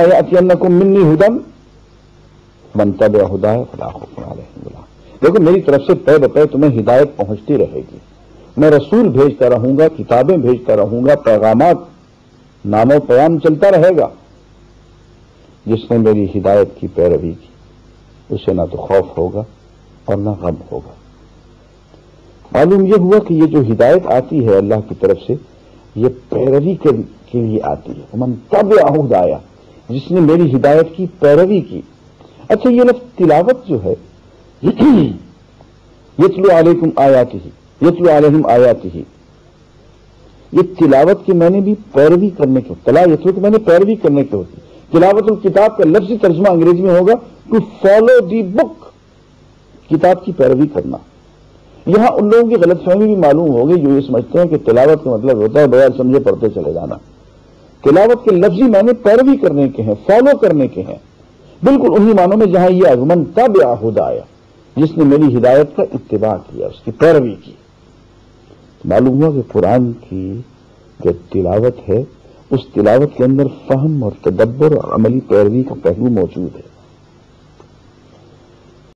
यअतियन्नकुम मिन्नी हुदन मन तबिअ हुदाय फला खौफुन अलैहिम वला। देखो मेरी तरफ से पै बपै तुम्हें हिदायत पहुंचती रहेगी। मैं रसूल भेजता रहूंगा, किताबें भेजता रहूंगा, पैगामात नामो पैगाम चलता रहेगा। जिसने मेरी हिदायत की पैरवी की उसे ना तो खौफ होगा और ना गम होगा। मालूम यह हुआ कि ये जो हिदायत आती है अल्लाह की तरफ से, ये पैरवी के लिए आती है। मन तबिअ हुदाया, जिसने मेरी हिदायत की पैरवी की। अच्छा, ये लफ्ज़ तिलावत जो है, यतलू अलैकुम आयातिही, यतलू अलैहिम आयातिही, ये तिलावत की मैंने भी पैरवी करने की, तला यतलू की मैंने पैरवी करने की होती। तिलावतुल किताब का लफ्ज़ी तर्जुमा अंग्रेजी में होगा टू फॉलो दी बुक, किताब की पैरवी करना। यहां उन लोगों की गलतफहमी भी मालूम होगी जो ये समझते हैं कि तिलावत का मतलब होता है बगैर समझे पढ़ते चले जाना। तिलावत के लफ्ज़ी माने पैरवी करने के हैं, फॉलो करने के हैं, बिल्कुल उन्हीं मानों में जहां ये मन तबिअ हुदाया, जिसने मेरी हिदायत का इत्तिबा किया, उसकी पैरवी की। मालूम हुआ कि कुरान की जो तिलावत है उस तिलावत के अंदर फहम और तदब्बर और अमली पैरवी का पहलू मौजूद है।